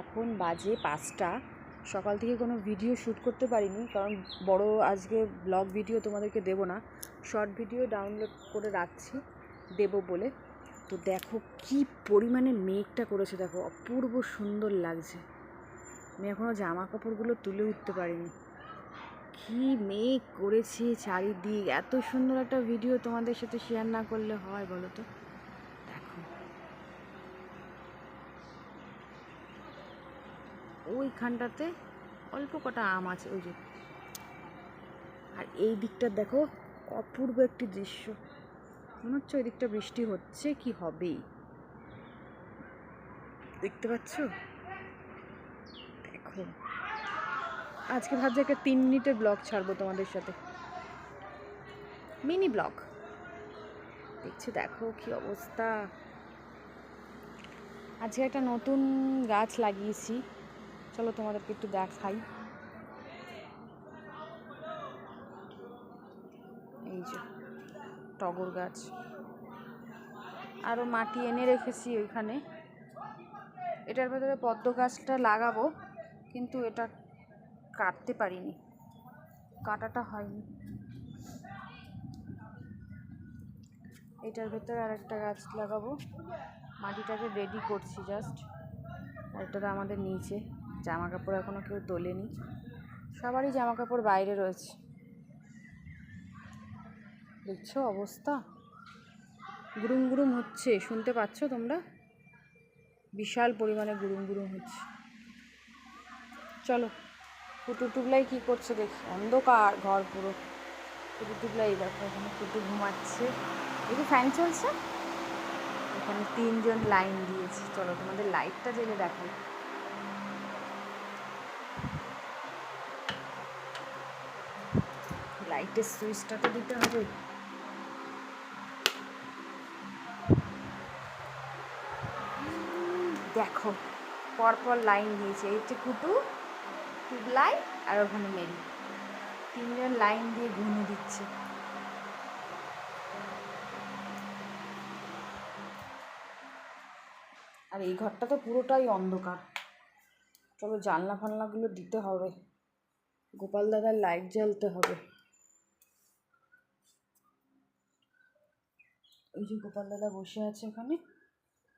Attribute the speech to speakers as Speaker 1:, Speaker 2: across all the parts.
Speaker 1: এখন বাজে 5টা। সকাল থেকে কোনো ভিডিও শ্যুট করতে পারিনি, কারণ বড় আজকে ব্লগ ভিডিও তোমাদেরকে দেবো না, শর্ট ভিডিও ডাউনলোড করে রাখছি দেবো বলে। তো দেখো কি পরিমাণে মেঘটা করেছে, দেখো অপূর্ব সুন্দর লাগছে। আমি এখনও জামা কাপড়গুলো তুলে উঠতে পারিনি, কি মেঘ করেছে চারিদিক। এত সুন্দর একটা ভিডিও তোমাদের সাথে শেয়ার না করলে হয় বলো তো। দেখো ওইখানটাতে অল্প কটা আম আছে, ওই যে, আর এই দিকটা দেখো অপূর্ব একটি দৃশ্য। মনে হচ্ছে ওই দিকটা বৃষ্টি হচ্ছে কি হবেই, দেখতে পাচ্ছ। দেখো আজকে ভাবছি একটা 3 মিনিটের ব্লগ ছাড়বো তোমাদের সাথে, মিনি ব্লগ। দেখছো দেখো কি অবস্থা। আজকে একটা নতুন গাছ লাগিয়েছি, চলো তোমাদেরকে একটু দেখাই। এই যে টগর গাছ, আরও মাটি এনে রেখেছি ওইখানে। এটার ভেতরে পদ্ম গাছটা লাগাবো, কিন্তু এটা কাটতে পারিনি, কাটাটা হয়নি। এটার ভেতরে আরেকটা গাছ লাগাবো, মাটিটাকে রেডি করছি জাস্ট। আর এটা আমাদের নিচে জামা কাপড় এখনও কেউ তোলেনি, সবারই জামা কাপড় বাইরে রয়েছে। দেখছো অবস্থা, গুরুম গুরুম হচ্ছে, শুনতে পাচ্ছ তোমরা? বিশাল পরিমাণে গুরুম গুরুম হচ্ছে। চলো টুটু টুবলাই কী করছে দেখি, অন্ধকার ঘর পুরো। টুটু টুবলাই দেখো এখানে টুটু ঘুমাচ্ছে, দেখি ফ্যান চলছে। এখানে 3 জন লাইন দিয়েছে, চলো তোমাদের লাইটটা জেলে দেখাই। লাইটের সুইচটা তো দিতে হবে। দেখো পরপর লাইন দিয়েছে, এই হচ্ছে কুটু, টুবলাই আর ওখানে মেরি, 3 জন লাইন দিয়ে ঘুমিয়ে দিচ্ছে। আর এই ঘরটা তো পুরোটাই অন্ধকার। চলো জানলা ফালনাগুলো দিতে হবে, গোপাল দাদার লাইট জ্বালতে হবে। ওই যে গোপাল দাদা বসে আছে ওখানে,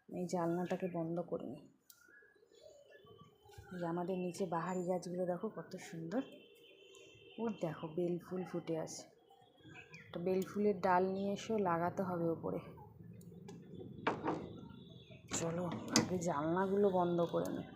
Speaker 1: এই জানলাটাকে বন্ধ করে নিই। যে আমাদের নিচে বাহারি গাছগুলো দেখো কত সুন্দর। ও দেখো বেল ফুল ফুটে আছে, তো বেল ফুলের ডাল নিয়ে এসেও লাগাতে হবে ওপরে। চলো আগে জানলাগুলো বন্ধ করে নিই।